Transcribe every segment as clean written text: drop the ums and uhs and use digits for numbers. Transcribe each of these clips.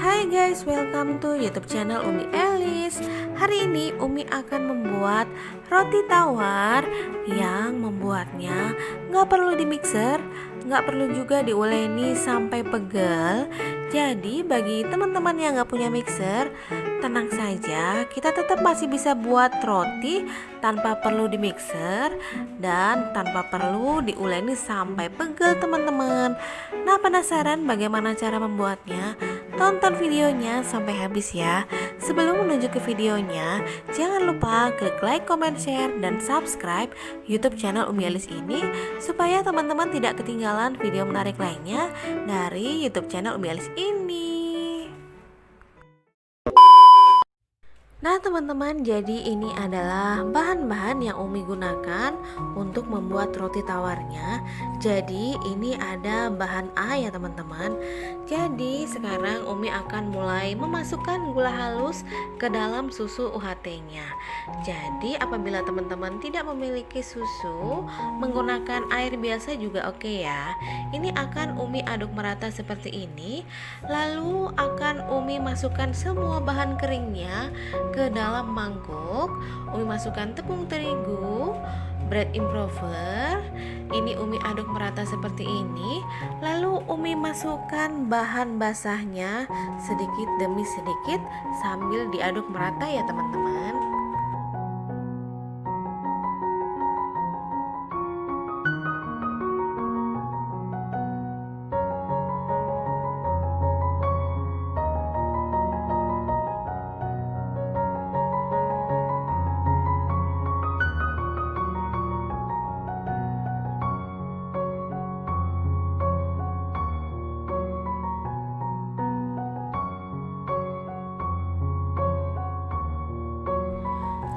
Hai guys, welcome to YouTube channel Umi Elis. Hari ini Umi akan membuat roti tawar yang membuatnya nggak perlu di mixer, nggak perlu juga diuleni sampai pegel. Jadi bagi teman-teman yang nggak punya mixer, tenang saja, kita tetap masih bisa buat roti tanpa perlu di mixer dan tanpa perlu diuleni sampai pegel teman-teman. Nah, penasaran bagaimana cara membuatnya? Tonton videonya sampai habis ya. Sebelum menuju ke videonya, jangan lupa klik like, comment, share, dan subscribe YouTube channel Umi Elis ini supaya teman-teman tidak ketinggalan video menarik lainnya dari YouTube channel Umi Elis ini. Nah teman-teman, jadi ini adalah bahan-bahan yang Umi gunakan untuk membuat roti tawarnya. Jadi ini ada bahan A ya teman-teman. Jadi sekarang Umi akan mulai memasukkan gula halus ke dalam susu UHT-nya. Jadi apabila teman-teman tidak memiliki susu, menggunakan air biasa juga oke ya. Ini akan Umi aduk merata seperti ini. Lalu akan Umi masukkan semua bahan keringnya ke dalam mangkuk. Umi masukkan tepung terigu, bread improver. Ini Umi aduk merata seperti ini. Lalu Umi masukkan bahan basahnya sedikit demi sedikit sambil diaduk merata ya teman-teman.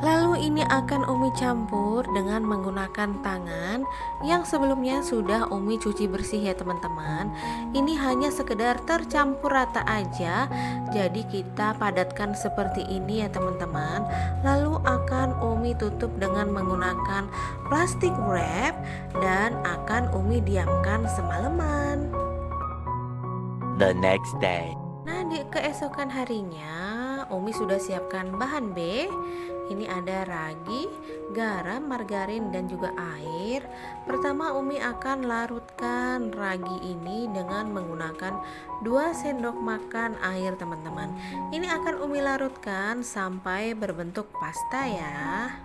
Lalu ini akan Umi campur dengan menggunakan tangan yang sebelumnya sudah Umi cuci bersih ya teman-teman. Ini hanya sekedar tercampur rata aja. Jadi kita padatkan seperti ini ya teman-teman. Lalu akan Umi tutup dengan menggunakan plastik wrap dan akan Umi diamkan semalaman. The next day. Nah, di keesokan harinya Umi sudah siapkan bahan B. Ini ada ragi, garam, margarin, dan juga air. Pertama Umi akan larutkan ragi ini dengan menggunakan 2 sendok makan air teman-teman. Ini akan Umi larutkan sampai berbentuk pasta ya.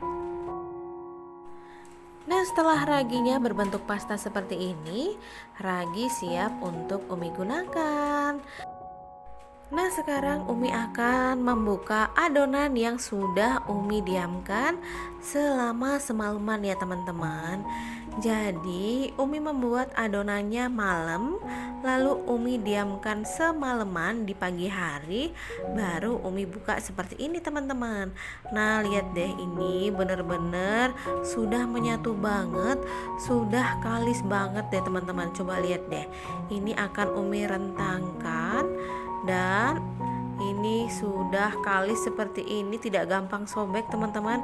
Nah, setelah raginya berbentuk pasta seperti ini, ragi siap untuk Umi gunakan. Nah, sekarang Umi akan membuka adonan yang sudah Umi diamkan selama semalaman ya teman-teman. Jadi Umi membuat adonannya malam, lalu Umi diamkan semalaman di pagi hari, baru Umi buka seperti ini teman-teman. Nah, lihat deh, ini bener-bener sudah menyatu banget, sudah kalis banget deh teman-teman. Coba lihat deh, ini akan Umi rentangkan dan ini sudah kalis seperti ini, tidak gampang sobek teman-teman.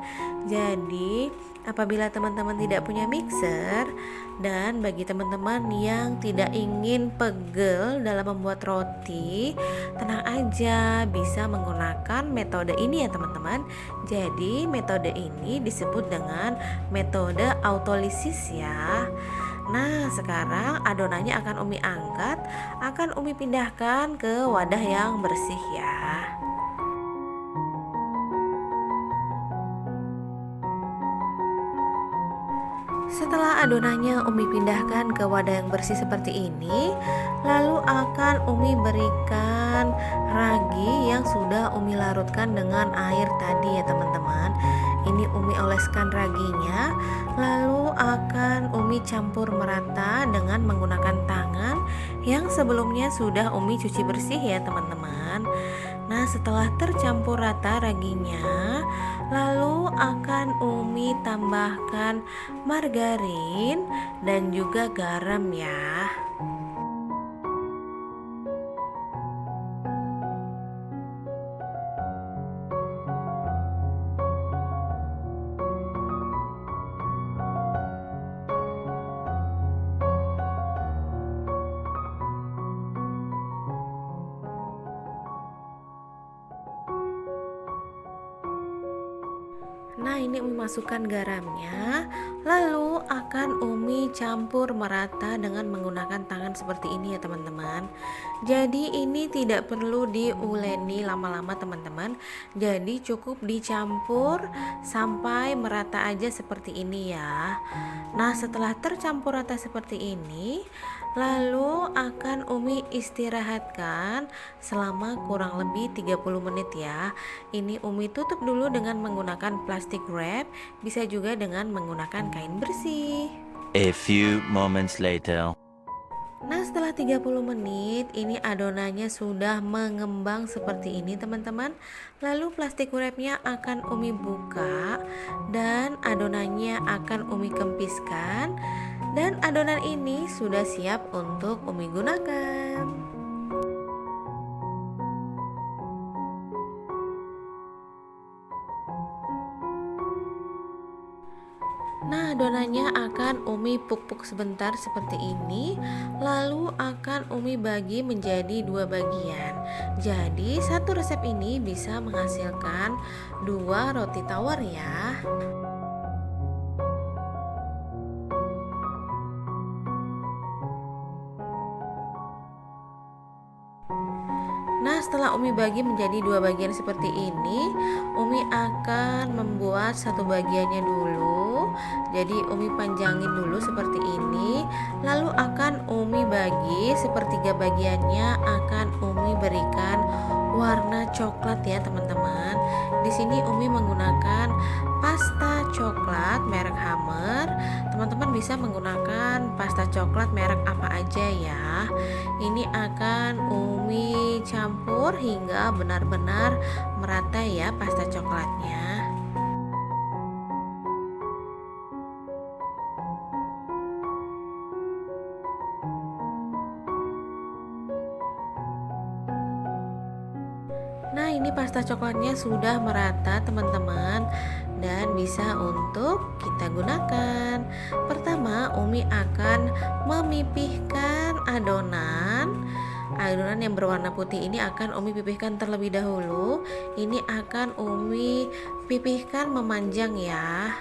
Jadi apabila teman-teman tidak punya mixer dan bagi teman-teman yang tidak ingin pegel dalam membuat roti, tenang aja, bisa menggunakan metode ini ya teman-teman. Jadi metode ini disebut dengan metode autolisis ya. Nah, sekarang adonannya akan Umi angkat, akan Umi pindahkan ke wadah yang bersih ya. Setelah adonannya Umi pindahkan ke wadah yang bersih seperti ini, lalu akan Umi berikan ragi yang sudah Umi larutkan dengan air tadi ya teman-teman. Ini Umi oleskan raginya, lalu akan Umi campur merata dengan menggunakan tangan yang sebelumnya sudah Umi cuci bersih ya teman-teman. Nah, setelah tercampur rata raginya, lalu akan Umi tambahkan margarin dan juga garam ya. Nah, ini Umi masukkan garamnya, lalu akan Umi campur merata dengan menggunakan tangan seperti ini ya teman-teman. Jadi ini tidak perlu diuleni lama-lama teman-teman. Jadi cukup dicampur sampai merata aja seperti ini ya. Nah, setelah tercampur rata seperti ini, lalu akan Umi istirahatkan selama kurang lebih 30 menit ya. Ini Umi tutup dulu dengan menggunakan plastik wrap, bisa juga dengan menggunakan kain bersih. A few moments later. Nah, setelah 30 menit ini adonannya sudah mengembang seperti ini teman-teman. Lalu plastik wrapnya akan Umi buka dan adonannya akan Umi kempiskan. Dan adonan ini sudah siap untuk Umi gunakan. Nah, adonannya akan Umi puk-puk sebentar seperti ini, lalu akan Umi bagi menjadi 2 bagian. Jadi, satu resep ini bisa menghasilkan 2 roti tawar ya. Nah, setelah Umi bagi menjadi 2 bagian seperti ini, Umi akan membuat satu bagiannya dulu. Jadi Umi panjangin dulu seperti ini, lalu akan Umi bagi sepertiga bagiannya akan Umi berikan warna coklat ya teman-teman. Di sini Umi menggunakan pasta coklat merek Hammer. Teman-teman bisa menggunakan pasta coklat merek apa aja ya. Ini akan Umi campur hingga benar-benar merata ya pasta coklatnya. Nah, ini pasta coklatnya sudah merata teman-teman dan bisa untuk kita gunakan. Pertama, Umi akan memipihkan adonan. Adonan yang berwarna putih ini akan Umi pipihkan terlebih dahulu. Ini akan Umi pipihkan memanjang ya.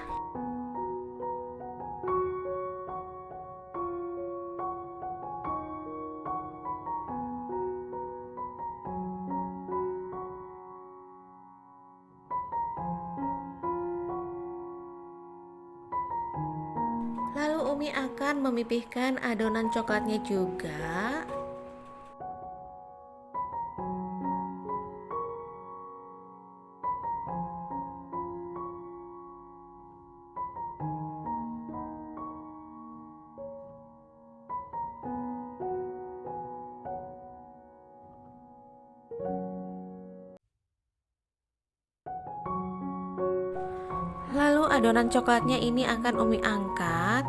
Lalu Umi akan memipihkan adonan coklatnya juga. Lalu adonan coklatnya ini akan Umi angkat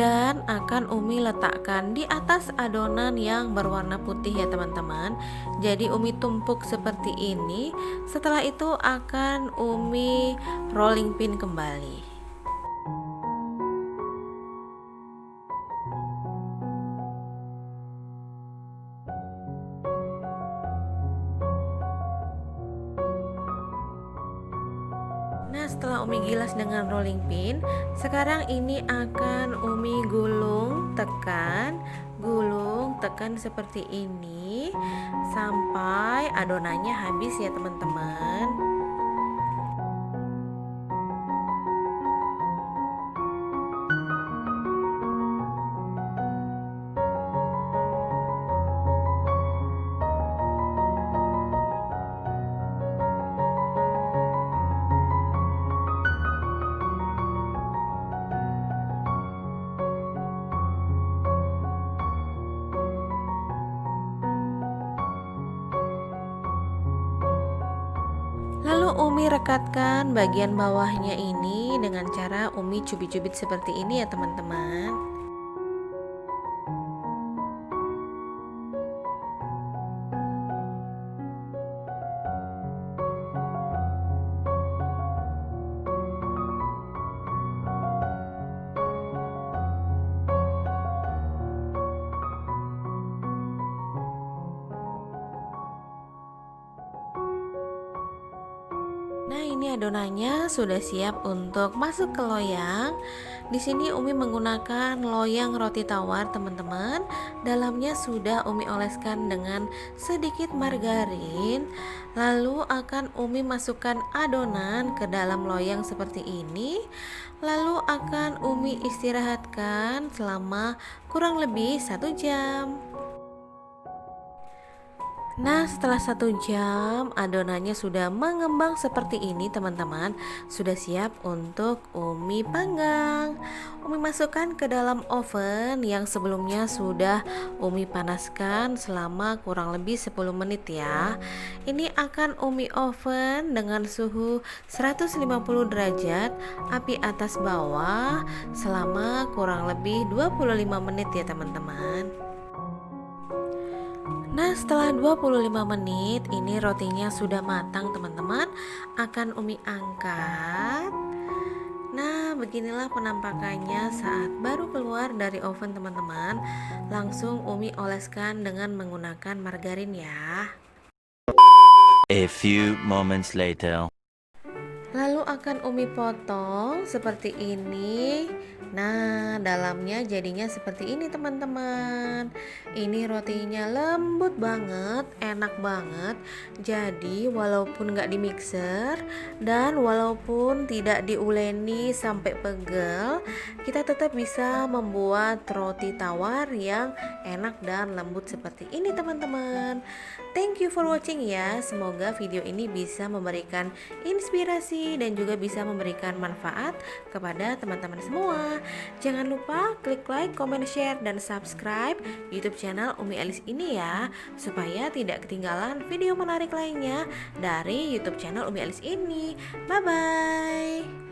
dan akan Umi letakkan di atas adonan yang berwarna putih ya teman-teman. Jadi Umi tumpuk seperti ini. Setelah itu akan Umi rolling pin kembali. Nah, setelah Umi gilas dengan rolling pin, sekarang ini akan Umi gulung, tekan seperti ini sampai adonannya habis ya teman-teman. Lalu Umi rekatkan bagian bawahnya ini dengan cara Umi cubit-cubit seperti ini ya teman-teman. Nah, ini adonannya sudah siap untuk masuk ke loyang. Di sini Umi menggunakan loyang roti tawar, teman-teman. Dalamnya sudah Umi oleskan dengan sedikit margarin. Lalu akan Umi masukkan adonan ke dalam loyang seperti ini. Lalu akan Umi istirahatkan selama kurang lebih 1 jam. Nah, setelah 1 jam adonannya sudah mengembang seperti ini, teman-teman. Sudah siap untuk Umi panggang. Umi masukkan ke dalam oven yang sebelumnya sudah Umi panaskan selama kurang lebih 10 menit ya. Ini akan Umi oven dengan suhu 150 derajat, api atas bawah selama kurang lebih 25 menit ya, teman-teman. Nah, setelah 25 menit ini rotinya sudah matang, teman-teman. Akan Umi angkat. Nah, beginilah penampakannya saat baru keluar dari oven, teman-teman. Langsung Umi oleskan dengan menggunakan margarin ya. A few moments later. Lalu akan Umi potong seperti ini. Nah, dalamnya jadinya seperti ini, teman-teman. Ini rotinya lembut banget, enak banget. Jadi walaupun nggak di mixer dan walaupun tidak diuleni sampai pegel, kita tetap bisa membuat roti tawar yang enak dan lembut seperti ini, teman-teman. Thank you for watching ya. Semoga video ini bisa memberikan inspirasi dan juga bisa memberikan manfaat kepada teman-teman semua. Jangan lupa klik like, comment, share, dan subscribe YouTube channel Umi Elis ini ya, supaya tidak ketinggalan video menarik lainnya dari YouTube channel Umi Elis ini. Bye bye.